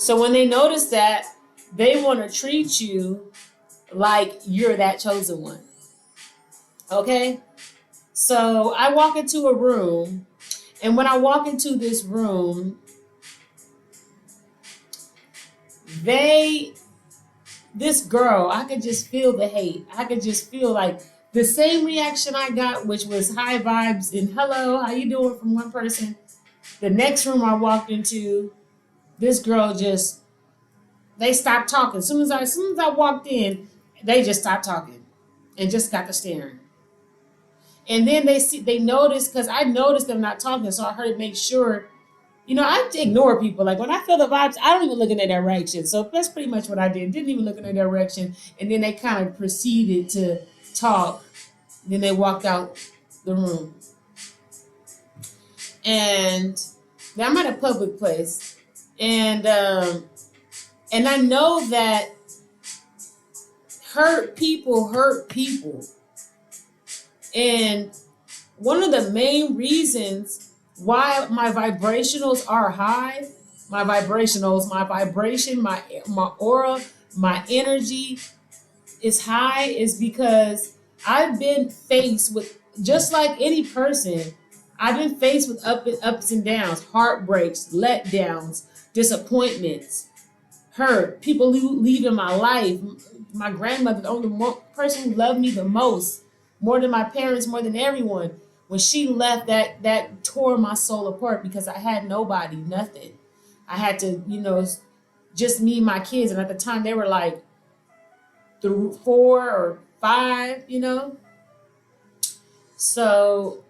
So when they notice that, they want to treat you like you're that chosen one. Okay? So I walk into a room, and when I walk into this room, they, this girl, I could just feel the hate. I could just feel like the same reaction I got, which was high vibes and hello, how you doing from one person. The next room I walked into, this girl just, they stopped talking. As soon as I walked in, they just stopped talking and just got to staring. And then they noticed, because I noticed them not talking, so I heard to make sure. I ignore people. Like when I feel the vibes, I don't even look in their direction. So that's pretty much what I did. Didn't even look in their direction. And then they kind of proceeded to talk. Then they walked out the room. And now I'm at a public place. And I know that hurt people hurt people. And one of the main reasons why my vibrationals are high, my vibration, my aura, my energy is high, is because I've been faced with, just like any person, I've been faced with ups and downs, heartbreaks, letdowns, disappointments, hurt, people leaving my life. My grandmother, the only person who loved me the most, more than my parents, more than everyone. When she left, that tore my soul apart because I had nobody, nothing. I had to, just me and my kids. And at the time, they were like 4 or 5. So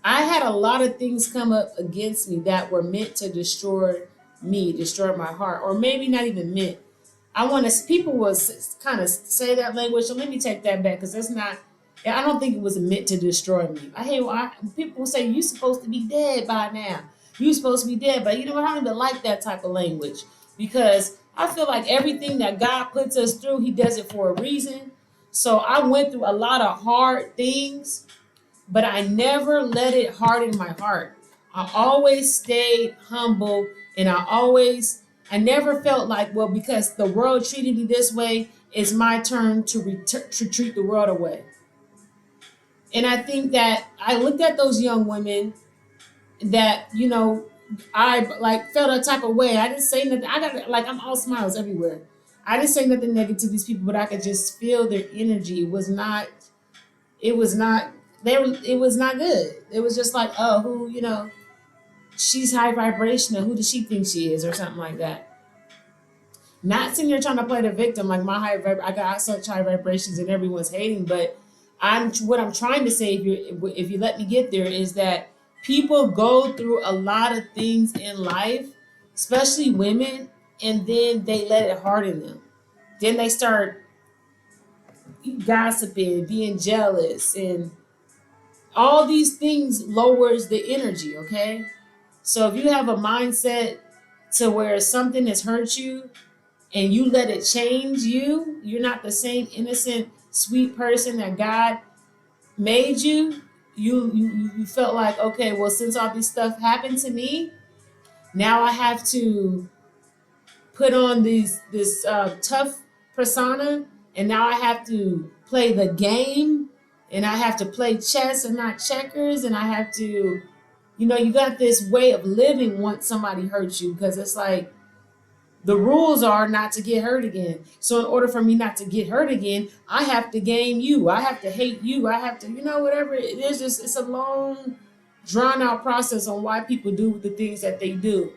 I had a lot of things come up against me that were meant to destroy me, destroy my heart, or maybe not even meant. People will kind of say that language, so let me take that back, because that's not, I don't think it was meant to destroy me. People say, you're supposed to be dead by now. You're supposed to be dead, but you know what? I don't even like that type of language, because I feel like everything that God puts us through, He does it for a reason. So I went through a lot of hard things, but I never let it harden my heart. I always stayed humble, and I never felt like, well, because the world treated me this way, it's my turn to treat the world away. And I think that I looked at those young women that, I like felt a type of way. I didn't say nothing. I'm all smiles everywhere. I didn't say nothing negative to these people, but I could just feel their energy. It was not, it was not good. It was just like, oh, she's high vibration, and who does she think she is, or something like that. Not sitting here trying to play the victim, like I got such high vibrations and everyone's hating, but what I'm trying to say, if you let me get there, is that people go through a lot of things in life, especially women, and then they let it harden them. Then they start gossiping, being jealous, and all these things lowers the energy, okay? So if you have a mindset to where something has hurt you and you let it change you, you're not the same innocent, sweet person that God made you. You felt like, okay, well, since all this stuff happened to me, now I have to put on this tough persona, and now I have to play the game, and I have to play chess and not checkers, and I have to, you got this way of living once somebody hurts you, because it's like the rules are not to get hurt again. So in order for me not to get hurt again, I have to game you. I have to hate you. I have to, whatever it is. It's a long, drawn out process on why people do the things that they do.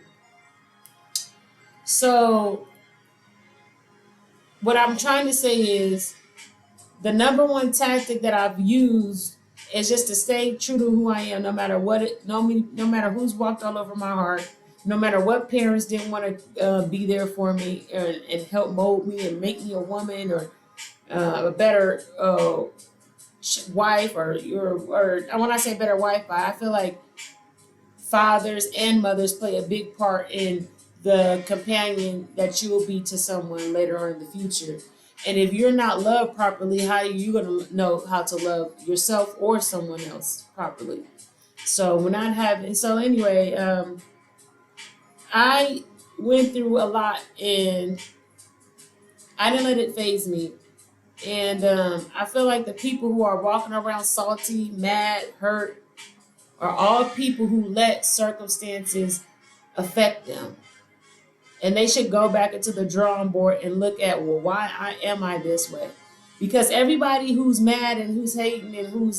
So what I'm trying to say is, the number one tactic that I've used is just to stay true to who I am, no matter no matter who's walked all over my heart, no matter what parents didn't want to be there for me and help mold me and make me a woman, or a better wife, or when I say better wife, I feel like fathers and mothers play a big part in the companion that you will be to someone later on in the future. And if you're not loved properly, how are you going to know how to love yourself or someone else properly? So we're not having. So anyway, I went through a lot, and I didn't let it phase me. And I feel like the people who are walking around salty, mad, hurt, are all people who let circumstances affect them. And they should go back into the drawing board and look at, well, am I this way? Because everybody who's mad and who's hating and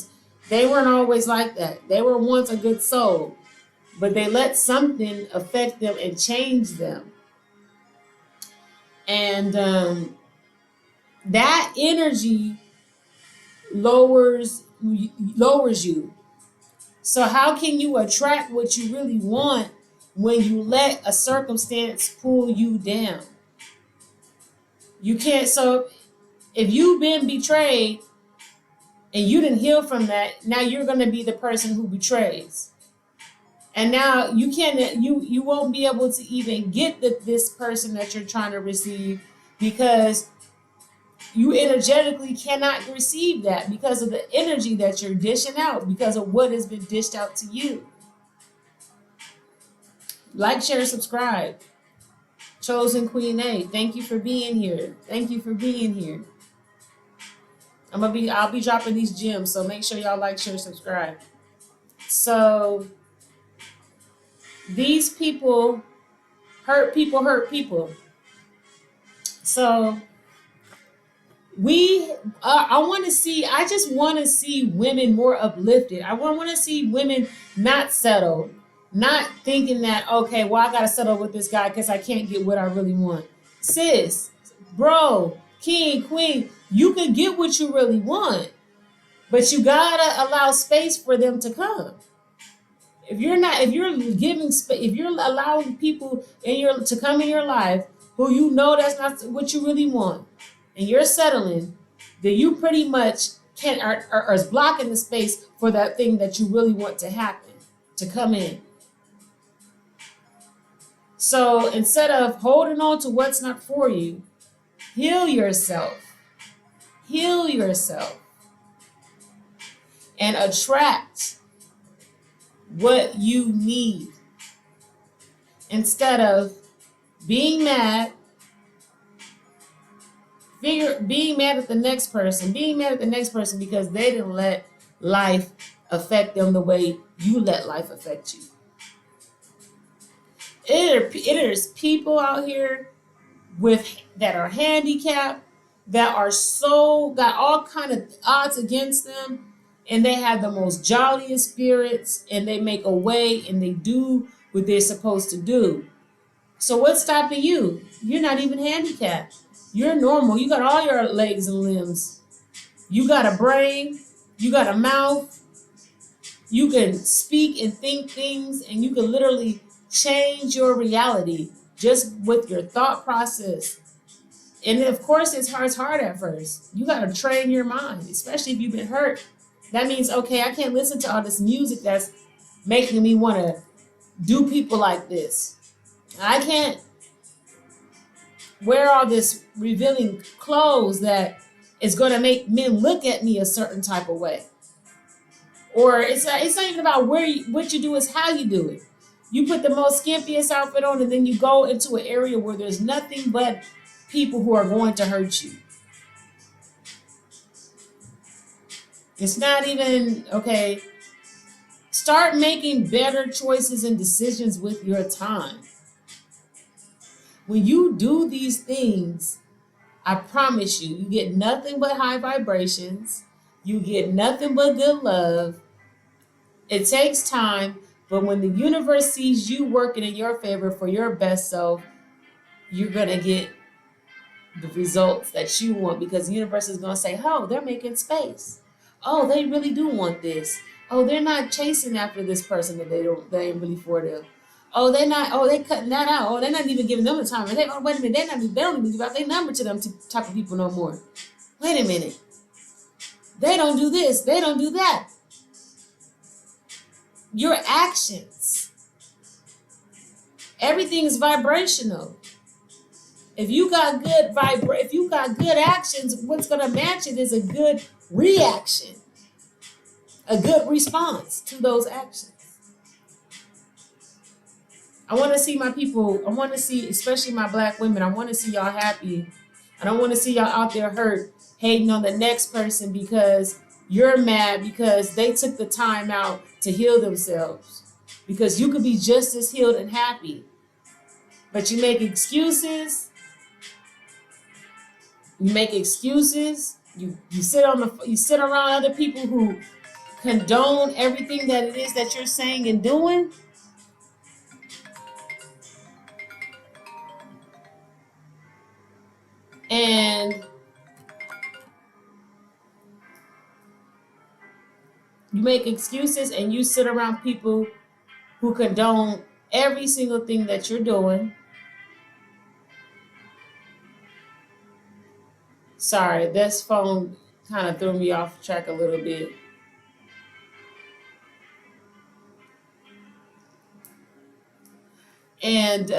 they weren't always like that. They were once a good soul, but they let something affect them and change them. And that energy lowers you. So how can you attract what you really want when you let a circumstance pull you down? You can't. So if you've been betrayed and you didn't heal from that, now you're going to be the person who betrays. And now you won't be able to even get this person that you're trying to receive, because you energetically cannot receive that because of the energy that you're dishing out, because of what has been dished out to you. Like, share, subscribe. Chosen Queen A, thank you for being here. Thank you for being here. I'll be dropping these gems, so make sure y'all like, share, subscribe. So these people hurt people. So I just want to see women more uplifted. I want to see women not settle, not thinking that, okay, well, I got to settle with this guy because I can't get what I really want. Sis, bro, king, queen, you can get what you really want, but you got to allow space for them to come. If you're allowing people to come in your life who you know that's not what you really want, and you're settling, then you pretty much are blocking the space for that thing that you really want to happen, to come in. So instead of holding on to what's not for you, heal yourself. Heal yourself. And attract what you need. Instead of being mad at the next person, because they didn't let life affect them the way you let life affect you. There's people out here that are handicapped, that are got all kind of odds against them, and they have the most jolliest spirits, and they make a way, and they do what they're supposed to do. So what's stopping you? You're not even handicapped. You're normal. You got all your legs and limbs. You got a brain. You got a mouth. You can speak and think things, and you can literally change your reality just with your thought process. And of course, it's hard at first. You got to train your mind, especially if you've been hurt. That means, okay, I can't listen to all this music that's making me want to do people like this. I can't wear all this revealing clothes that is going to make men look at me a certain type of way. Or it's not even about what you do, is how you do it. You put the most skimpiest outfit on, and then you go into an area where there's nothing but people who are going to hurt you. It's not even, okay. Start making better choices and decisions with your time. When you do these things, I promise you, you get nothing but high vibrations. You get nothing but good love. It takes time, but when the universe sees you working in your favor for your best self, you're going to get the results that you want, because the universe is going to say, oh, they're making space. Oh, they really do want this. Oh, they're not chasing after this person that they ain't really for them. Oh, they're not. Oh, they cutting that out. Oh, they're not even giving them the time. Wait a minute. They don't even give out their number to them type of people no more. Wait a minute. They don't do this. They don't do that. Your actions. Everything is vibrational. If you got good actions, what's gonna match it is a good reaction, a good response to those actions. I want to see my people. I want to see, especially my black women. I want to see y'all happy. I don't want to see y'all out there hurt, hating on the next person because you're mad because they took the time out to heal themselves. Because you could be just as healed and happy, but you make excuses. You make excuses. You sit around other people who condone everything that it is that you're saying and doing. And you make excuses and you sit around people who condone every single thing that you're doing. Sorry, this phone kind of threw me off track a little bit. And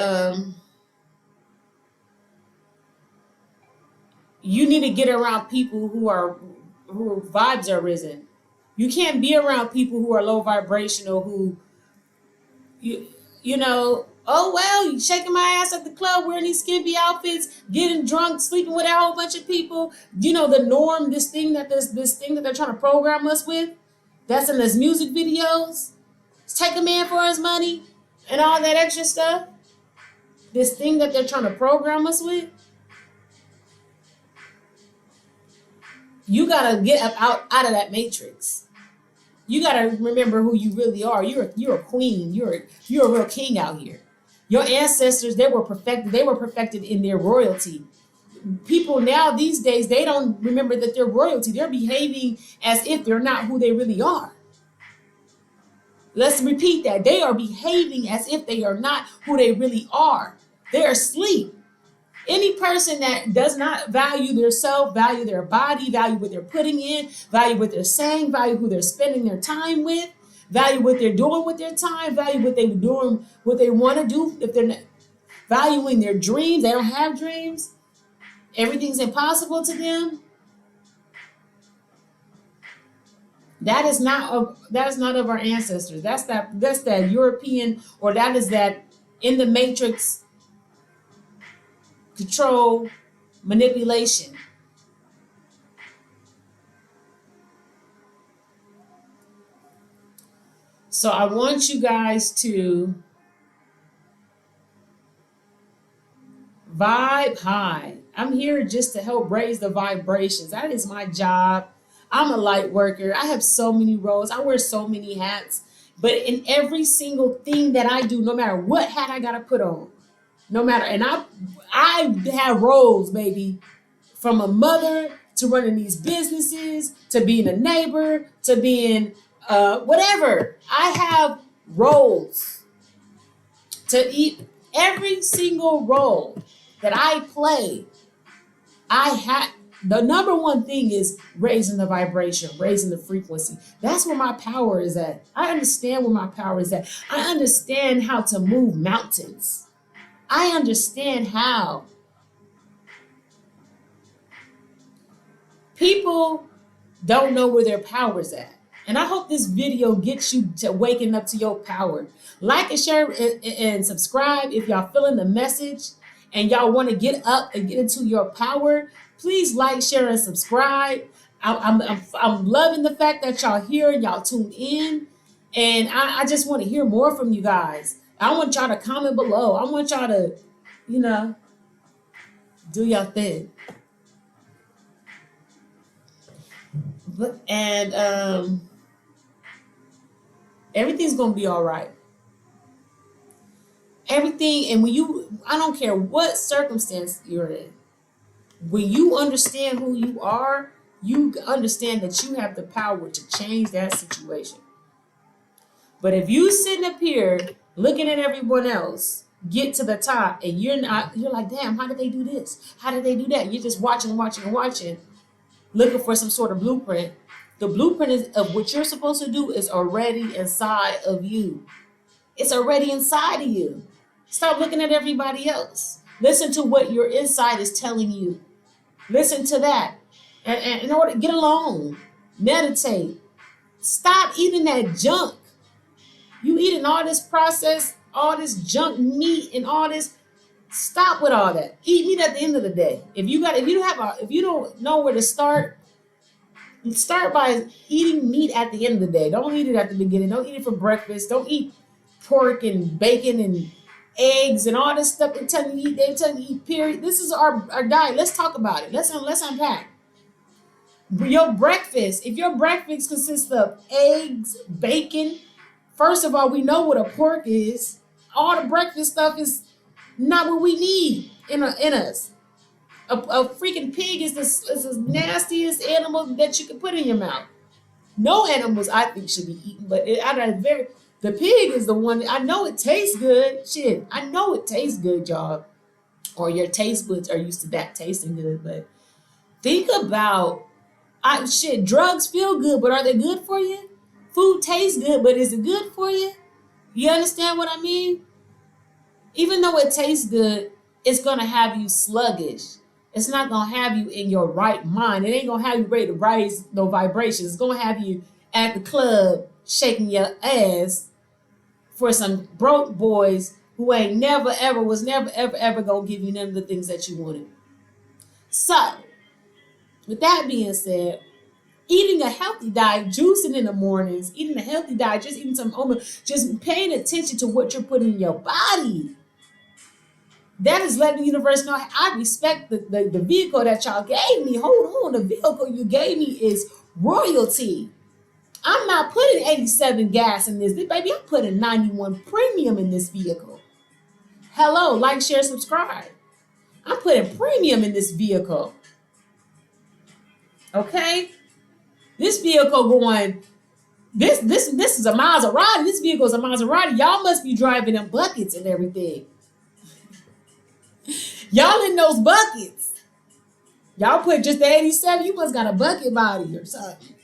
you need to get around people who vibes are risen. You can't be around people who are low vibrational, who you know, oh well, you shaking my ass at the club, wearing these skimpy outfits, getting drunk, sleeping with a whole bunch of people. You know, the norm, this thing that they're trying to program us with, that's in those music videos. Take a man for his money and all that extra stuff. This thing that they're trying to program us with. You gotta get out of that matrix. You gotta remember who you really are. You're a queen. You're a real king out here. Your ancestors, they were perfected. They were perfected in their royalty. People now these days, they don't remember that they're royalty. They're behaving as if they're not who they really are. Let's repeat that. They are behaving as if they are not who they really are. They're asleep. Any person that does not value their self, value their body, value what they're putting in, value what they're saying, value who they're spending their time with, value what they're doing with their time, value what they're doing, what they want to do. If they're not valuing their dreams, they don't have dreams. Everything's impossible to them. That is not of our ancestors. That's that European, or that is that in the matrix control, manipulation. So I want you guys to vibe high. I'm here just to help raise the vibrations. That is my job. I'm a light worker. I have so many roles. I wear so many hats. But in every single thing that I do, no matter what hat I gotta put on, no matter, and I have roles, baby, from a mother to running these businesses to being a neighbor to being whatever. I have roles to eat. Every single role that I play, the number one thing is raising the vibration, raising the frequency. That's where my power is at. I understand where my power is at. I understand how to move mountains. I understand how. People don't know where their power's at. And I hope this video gets you to waking up to your power. Like and share and subscribe if y'all feeling the message and y'all want to get up and get into your power. Please like, share, and subscribe. I'm loving the fact that y'all here and y'all tuned in. And I just want to hear more from you guys. I want y'all to comment below. I want y'all to, do y'all thing. And everything's gonna be all right. Everything, and I don't care what circumstance you're in, when you understand who you are, you understand that you have the power to change that situation. But if you sitting up here looking at everyone else get to the top and you're like, damn, how did they do this? How did they do that? You're just watching, looking for some sort of blueprint. The blueprint of what you're supposed to do is already inside of you. It's already inside of you. Stop looking at everybody else. Listen to what your inside is telling you. Listen to that. And in order to get alone, meditate. Stop eating that junk. You eating all this processed, all this junk meat and all this. Stop with all that. Eat meat at the end of the day. If you don't know where to start by eating meat at the end of the day. Don't eat it at the beginning. Don't eat it for breakfast. Don't eat pork and bacon and eggs and all this stuff they tell you to eat. They tell you to eat, period. This is our diet. Let's talk about it. Let's unpack. Your breakfast, if your breakfast consists of eggs, bacon, first of all, we know what a pork is. All the breakfast stuff is not what we need in us. A freaking pig is the nastiest animal that you can put in your mouth. No animals I think should be eaten, but the pig is the one. I know it tastes good. Shit, I know it tastes good, y'all. Or your taste buds are used to that tasting good. But think about, drugs feel good, but are they good for you? Food tastes good, but is it good for you? You understand what I mean? Even though it tastes good, it's gonna have you sluggish. It's not gonna have you in your right mind. It ain't gonna have you ready to raise no vibrations. It's gonna have you at the club shaking your ass for some broke boys who ain't never ever gonna give you none of the things that you wanted. So, with that being said, eating a healthy diet, juicing in the mornings, eating a healthy diet, just eating some oatmeal, just paying attention to what you're putting in your body. That is letting the universe know I respect the vehicle that y'all gave me. Hold on, the vehicle you gave me is royalty. I'm not putting 87 gas in this. Baby, I'm putting 91 premium in this vehicle. Hello, like, share, subscribe. I'm putting premium in this vehicle. Okay? This vehicle going, this is a Maserati. This vehicle is a Maserati. Y'all must be driving them buckets and everything. Y'all in those buckets. Y'all put just the 87, you must got a bucket body or something.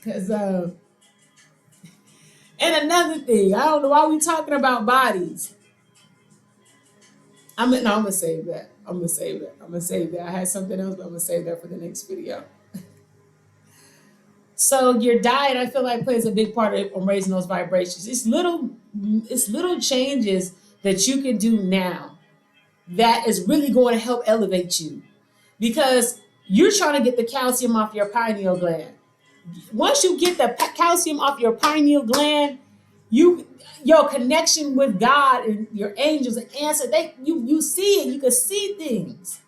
And another thing, I don't know why we talking about bodies. I'm gonna save that. I'm gonna save that. I had something else, but I'm gonna save that for the next video. So your diet, I feel like, plays a big part of raising those vibrations. It's little changes that you can do now that is really going to help elevate you, because you're trying to get the calcium off your pineal gland. Once you get the calcium off your pineal gland, your connection with God and your angels and answer, you see it. You can see things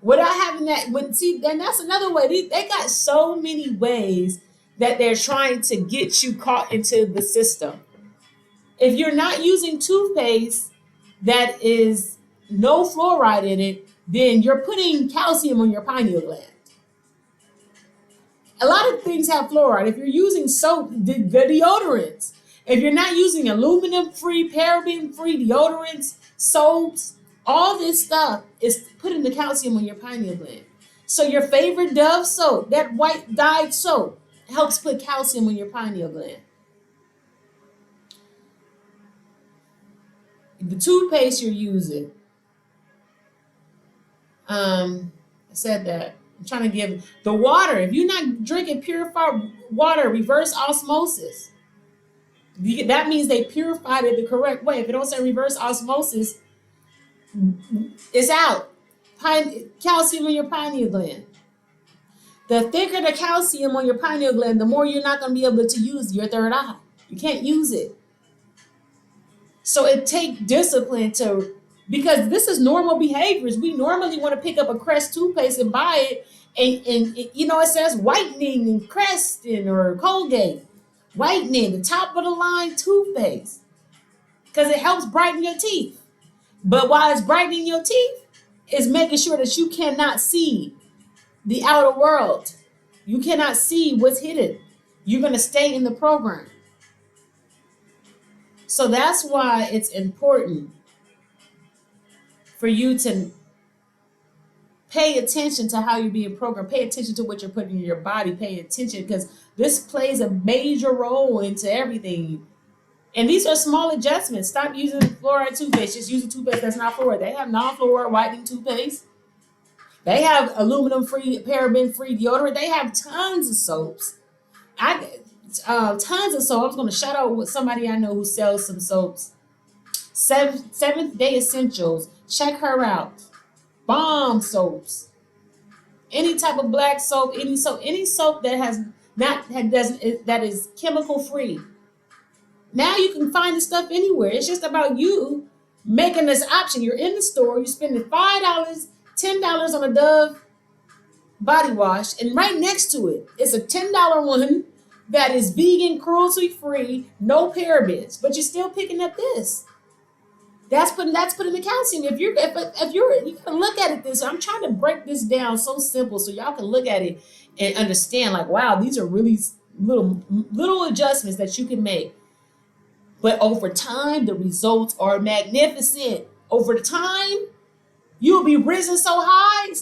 without having that. And that's another way. They got so many ways that they're trying to get you caught into the system. If you're not using toothpaste that is no fluoride in it, then you're putting calcium on your pineal gland. A lot of things have fluoride. If you're using soap, the deodorants, if you're not using aluminum-free, paraben-free deodorants, soaps, all this stuff is putting the calcium on your pineal gland. So your favorite Dove soap, that white dyed soap, helps put calcium on your pineal gland. The toothpaste you're using, I said that. I'm trying to give the water. If you're not drinking purified water, reverse osmosis, that means they purified it the correct way. If it don't say reverse osmosis, it's out. Calcium on your pineal gland. The thicker the calcium on your pineal gland, the more you're not going to be able to use your third eye. You can't use it. So it takes discipline because this is normal behaviors. We normally want to pick up a Crest toothpaste and buy it, and it says whitening and Crest or Colgate. Whitening, the top of the line toothpaste, because it helps brighten your teeth. But while it's brightening your teeth, it's making sure that you cannot see the outer world. You cannot see what's hidden. You're going to stay in the program. So that's why it's important for you to pay attention to how you're being programmed. Pay attention to what you're putting in your body. Pay attention, because this plays a major role into everything. And these are small adjustments. Stop using fluoride toothpaste. Just use a toothpaste that's not fluoride. They have non-fluoride whitening toothpaste. They have aluminum-free, paraben-free deodorant. They have tons of soaps. Tons of soap. I was going to shout out with somebody I know who sells some soaps. Seventh Day Essentials. Check her out. Bomb soaps. Any type of black soap, any soap that has not had doesn't that is chemical free. Now you can find this stuff anywhere. It's just about you making this option. You're in the store, you're spending $5, $10 on a Dove body wash, and right next to it, it's a $10 one that is vegan, cruelty free, no parabens. But you're still picking up this. That's putting the calcium. If you're you gotta look at it this. I'm trying to break this down so simple so y'all can look at it and understand. Like, wow, these are really little adjustments that you can make. But over time, the results are magnificent. Over time, you'll be risen so high.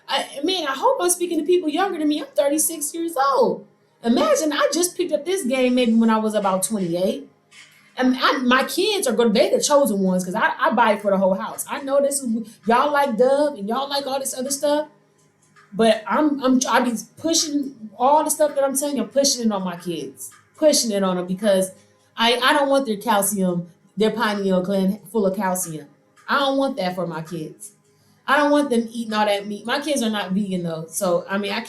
I hope I'm speaking to people younger than me. I'm 36 years old. Imagine I just picked up this game maybe when I was about 28. And my kids are going to, they're the chosen ones because I buy it for the whole house. I know this is, y'all like Dove and y'all like all this other stuff. But I be pushing all the stuff that I'm telling you, I'm pushing it on my kids. Pushing it on them because I don't want their calcium, their pineal gland full of calcium. I don't want that for my kids. I don't want them eating all that meat. My kids are not vegan though. So, I mean, I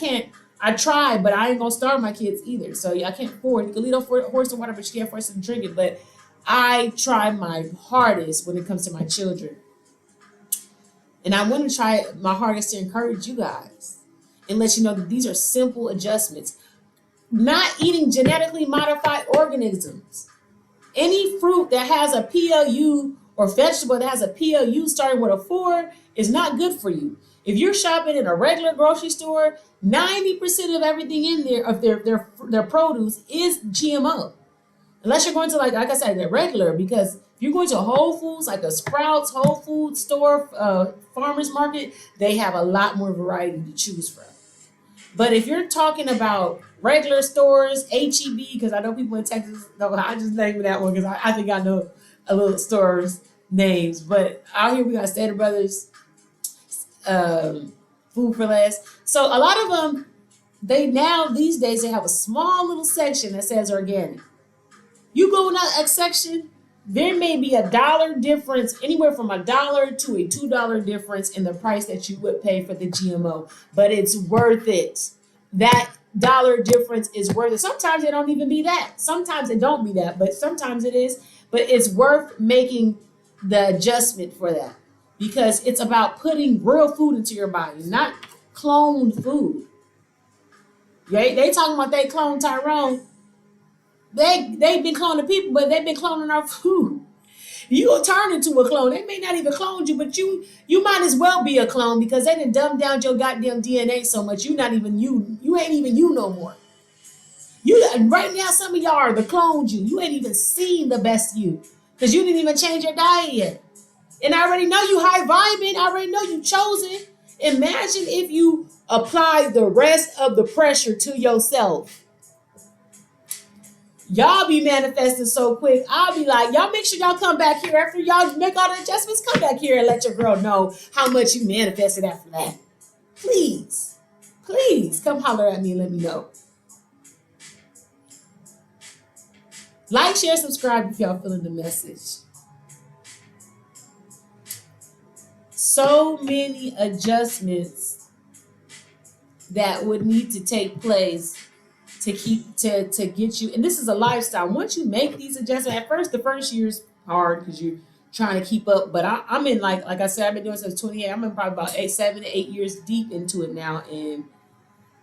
try, but I ain't going to starve my kids either. So, I can't afford, you can lead a horse to water, but you can't force them to drink it. But I try my hardest when it comes to my children. And I want to try my hardest to encourage you guys and let you know that these are simple adjustments. Not eating genetically modified organisms. Any fruit that has a PLU or vegetable that has a PLU starting with a 4 is not good for you. If you're shopping in a regular grocery store, 90% of everything in there of their produce is GMO. Unless you're going to like I said, the regular, because if you're going to Whole Foods, like a Sprouts, Whole Foods store, farmers market, they have a lot more variety to choose from. But if you're talking about regular stores, HEB, because I know people in Texas, no, I just named that one because I think I know a little stores names. But out here we got Stater Brothers, Food for Less. So a lot of them, these days they have a small little section that says organic. You go in that section, there may be $1 difference, anywhere from $1 to a $2 difference in the price that you would pay for the GMO, but it's worth it. That dollar difference is worth it. Sometimes it don't even be that. Sometimes it don't be that, but sometimes it is. But it's worth making the adjustment for that because it's about putting real food into your body, not cloned food. They talking about they clone Tyrone. They've been cloning people, but they've been cloning our food. You gonna turn into a clone. They may not even clone you, but you might as well be a clone because they done dumbed down your goddamn DNA so much. You not even you. You ain't even you no more. You right now, some of y'all are the cloned you. You ain't even seen the best you because you didn't even change your diet yet. And I already know you high vibing. I already know you chosen. Imagine if you apply the rest of the pressure to yourself. Y'all be manifesting so quick. I'll be like, y'all make sure y'all come back here after y'all make all the adjustments. Come back here and let your girl know how much you manifested after that. Please, please come holler at me and let me know. Like, share, subscribe if y'all feeling the message. So many adjustments that would need to take place to get you, and this is a lifestyle. Once you make these adjustments, at first the first year's hard because you're trying to keep up. But I'm in like I said, I've been doing since 28. I'm in probably about 7 to 8 years deep into it now, and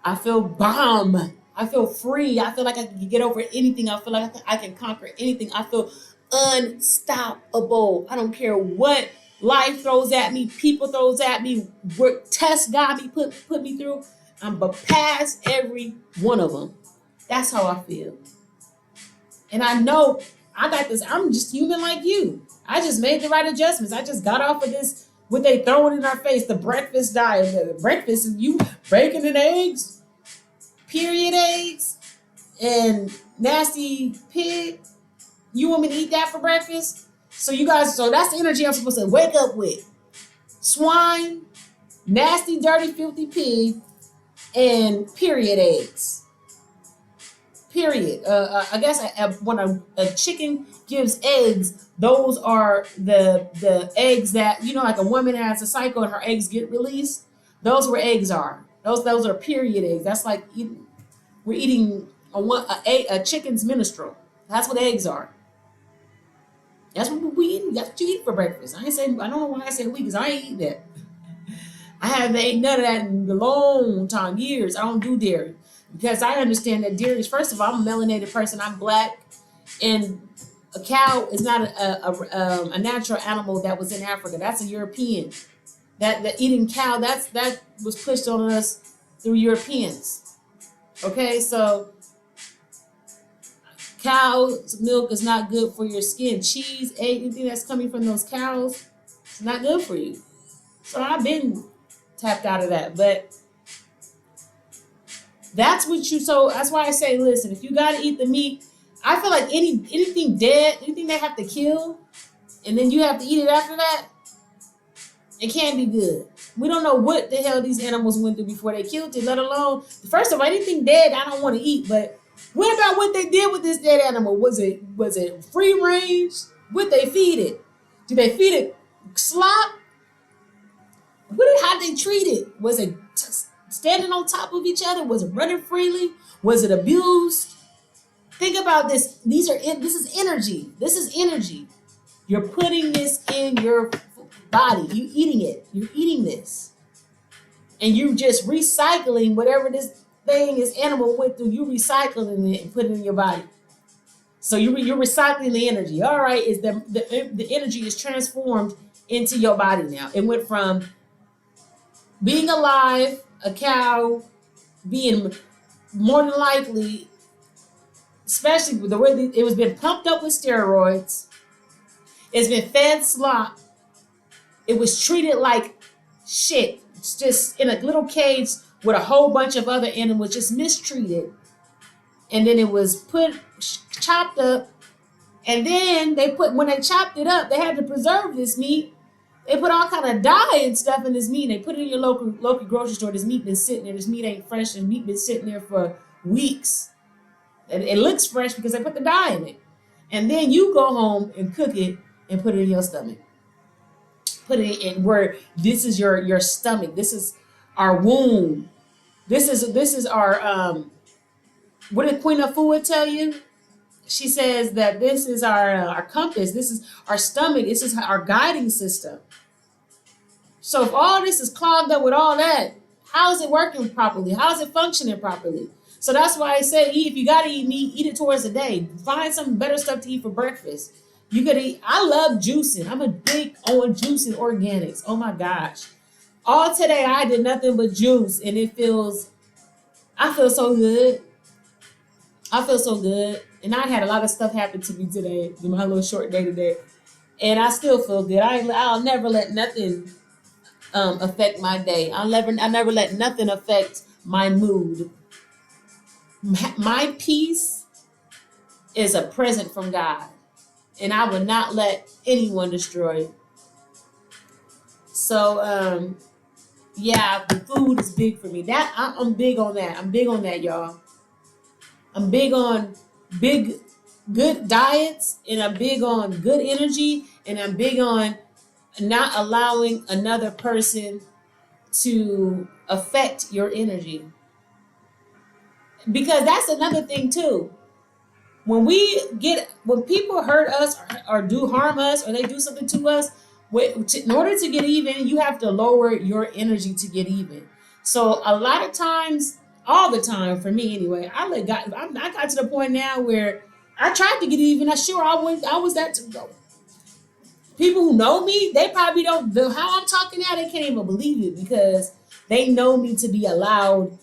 I feel bomb. I feel free. I feel like I can get over anything. I feel like I can conquer anything. I feel unstoppable. I don't care what life throws at me, people throws at me, what tests God me put me through. I'm past every one of them. That's how I feel. And I know I got this. I'm just human like you. I just made the right adjustments. I just got off of this, what they throwing in our face, the breakfast diet. The breakfast, and you bacon and eggs, period eggs, and nasty pig. You want me to eat that for breakfast? So that's the energy I'm supposed to wake up with. Swine, nasty, dirty, filthy pig, and period eggs. period. I guess when a chicken gives eggs, those are the eggs that, like a woman has a cycle and her eggs get released. Those where eggs are. Those are period eggs. That's like we're eating a chicken's menstrual. That's what eggs are. That's what we eat. That's what you eat for breakfast. I don't know why I said we, because I ain't eat that. I haven't ate none of that in a long time, years. I don't do dairy because I understand that dairy is, first of all, I'm a melanated person. I'm black, and a cow is not a natural animal that was in Africa. That's a European. That the eating cow, that was pushed on us through Europeans. Okay, so cow's milk is not good for your skin. Cheese, egg, anything that's coming from those cows, it's not good for you. So I've been tapped out of that. But so that's why I say, listen, if you gotta eat the meat, I feel like anything dead, anything they have to kill, and then you have to eat it after that, it can't be good. We don't know what the hell these animals went through before they killed it, let alone, first of all, anything dead I don't want to eat. But what about what they did with this dead animal? Was it free range? Would they feed it? Did they feed it slop? How they treat it? Was it standing on top of each other? Was it running freely? Was it abused? Think about this. This is energy. This is energy. You're putting this in your body. You eating it. You're eating this. And you just recycling whatever this animal went through. You recycling it and putting it in your body. So you're recycling the energy. All right, is the energy is transformed into your body now. It went from being alive, a cow, being more than likely, especially the way it was been pumped up with steroids. It's been fed slop. It was treated like shit. It's just in a little cage with a whole bunch of other animals, just mistreated. And then it was chopped up. And then when they chopped it up, they had to preserve this meat. They put all kind of dye and stuff in this meat. They put it in your local grocery store. This meat been sitting there. This meat ain't fresh. This meat been sitting there for weeks. And it looks fresh because they put the dye in it. And then you go home and cook it and put it in your stomach. Put it in where this is your stomach. This is our womb. This is our what did Queen Afua tell you? She says that this is our compass. This is our stomach. This is our guiding system. So if all this is clogged up with all that, how is it working properly? How is it functioning properly? So that's why I say, if you got to eat meat, eat it towards the day. Find some better stuff to eat for breakfast. You could eat. I love juicing. I'm a big on juicing organics. Oh my gosh. All today I did nothing but juice, and I feel so good. I feel so good. And I had a lot of stuff happen to me today, in my little short day today. And I still feel good. I'll never let nothing affect my day. I never let nothing affect my mood. My peace is a present from God, and I will not let anyone destroy it. So yeah, the food is big for me. I'm big on that. I'm big on that, y'all. I'm big on good diets, and I'm big on good energy, and I'm big on not allowing another person to affect your energy. Because that's another thing too. When people hurt us or do harm us, or they do something to us, in order to get even, you have to lower your energy to get even. So a lot of times, all the time for me anyway, I got to the point now where I tried to get even. I was that to go. People who know me, they probably don't. How I'm talking now, they can't even believe it, because they know me to be a loud,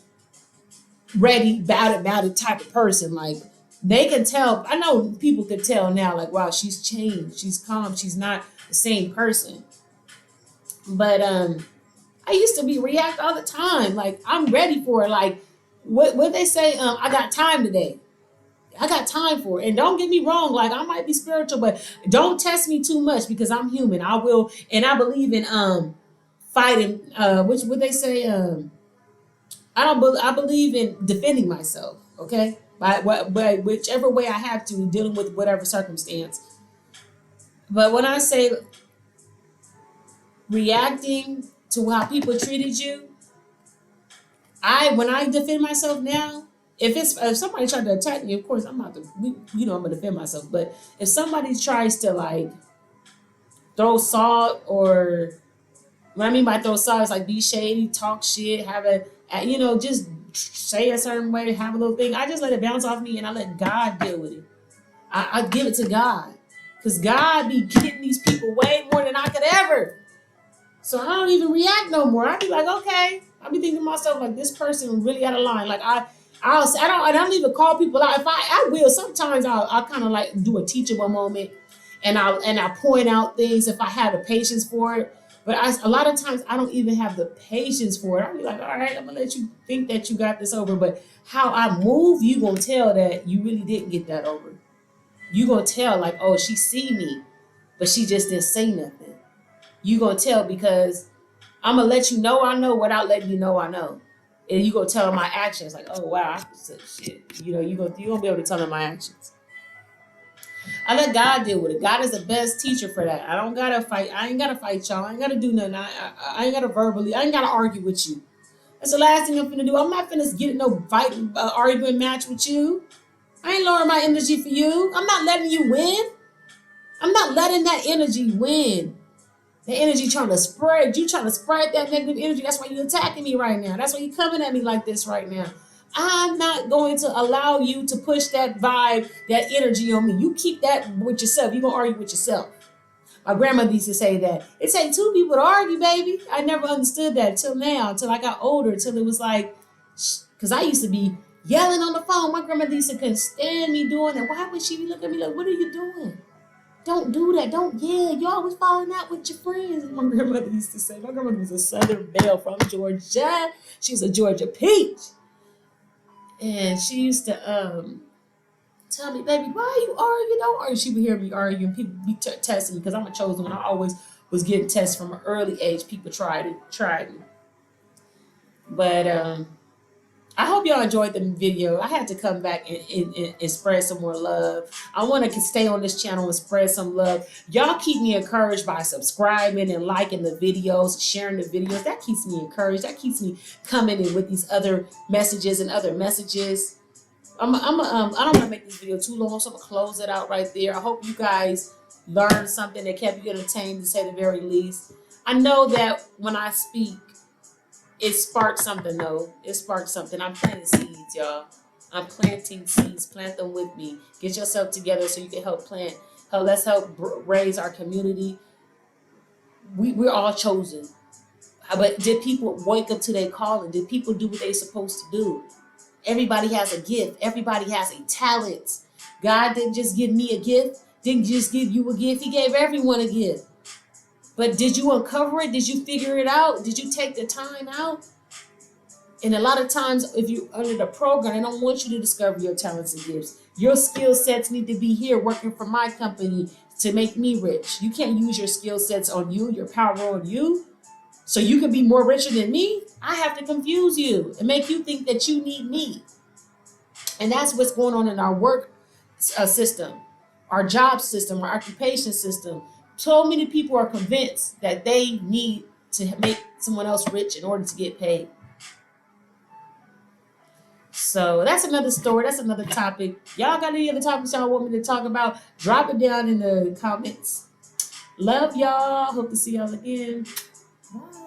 ready, about it type of person. Like, they can tell. I know people could tell now, like, wow, she's changed. She's calm. She's not the same person. But I used to react all the time. Like, I'm ready for it. Like, what they say, I got time today. I got time for it. And don't get me wrong, like, I might be spiritual, but don't test me too much, because I'm human. I will, and I believe in fighting, what they say, I believe in defending myself, okay? by whichever way I have to, dealing with whatever circumstance. But when I say reacting to how people treated you, when I defend myself now, if somebody tried to attack me, of course I'm not to, I'm gonna defend myself. But if somebody tries to like throw salt, or what I mean by throw salt is like be shady, talk shit, just say a certain way, have a little thing, I just let it bounce off me and I let God deal with it. I give it to God, because God be getting these people way more than I could ever. So I don't even react no more. I be like, okay. I be thinking to myself like, this person really out of line. Like I don't even call people out. If I will sometimes I'll kind of like do a teachable moment, and I point out things if I have the patience for it. But a lot of times I don't even have the patience for it. I'll be like, all right, I'm gonna let you think that you got this over, but how I move, you gonna tell that you really didn't get that over. You gonna tell like, oh, she see me, but she just didn't say nothing. You gonna tell because I'm gonna let you know I know without letting you know I know, and you gonna tell my actions like, oh wow, I said shit. You gonna be able to tell them my actions. I let God deal with it. God is the best teacher for that. I don't gotta fight. I ain't gotta fight y'all. I ain't gotta do nothing. I ain't gotta I ain't gotta argue with you. That's the last thing I'm finna do. I'm not finna get in no fight, arguing match with you. I ain't lowering my energy for you. I'm not letting you win. I'm not letting that energy win. The energy trying to spread. You trying to spread that negative energy. That's why you're attacking me right now. That's why you're coming at me like this right now. I'm not going to allow you to push that vibe, that energy on me. You keep that with yourself. You're going to argue with yourself. My grandmother used to say that. It takes two people to argue, baby. I never understood that till now, until I got older, until it was like, because I used to be yelling on the phone. My grandmother used to couldn't stand me doing that. Why would she be looking at me like, what are you doing? Don't do that. Don't yell. You're always falling out with your friends. My grandmother used to say. My grandmother was a Southern belle from Georgia. She was a Georgia peach. And she used to tell me, baby, why you argue? Don't argue. She would hear me arguing. People be testing me because I'm a chosen one. I always was getting tested from an early age. People tried me. But I hope y'all enjoyed the video. I had to come back and spread some more love. I want to stay on this channel and spread some love. Y'all keep me encouraged by subscribing and liking the videos, sharing the videos. That keeps me encouraged. That keeps me coming in with these other messages and other messages. I don't want to make this video too long, so I'm going to close it out right there. I hope you guys learned something that kept you entertained, to say the very least. I know that when I speak, it sparked something though. It sparked something. I'm planting seeds, y'all. I'm planting seeds. Plant them with me. Get yourself together so you can help plant. Let's help raise our community. We're all chosen. But did people wake up to their calling? Did people do what they're supposed to do? Everybody has a gift. Everybody has a talent. God didn't just give me a gift. Didn't just give you a gift. He gave everyone a gift. But did you uncover it? Did you figure it out? Did you take the time out? And a lot of times, if you're under the program, they don't want you to discover your talents and gifts. Your skill sets need to be here working for my company to make me rich. You can't use your skill sets on you, your power on you, so you can be more richer than me. I have to confuse you and make you think that you need me. And that's what's going on in our work system, our job system, our occupation system. So many people are convinced that they need to make someone else rich in order to get paid. So that's another story. That's another topic. Y'all got any other topics y'all want me to talk about? Drop it down in the comments. Love y'all. Hope to see y'all again. Bye.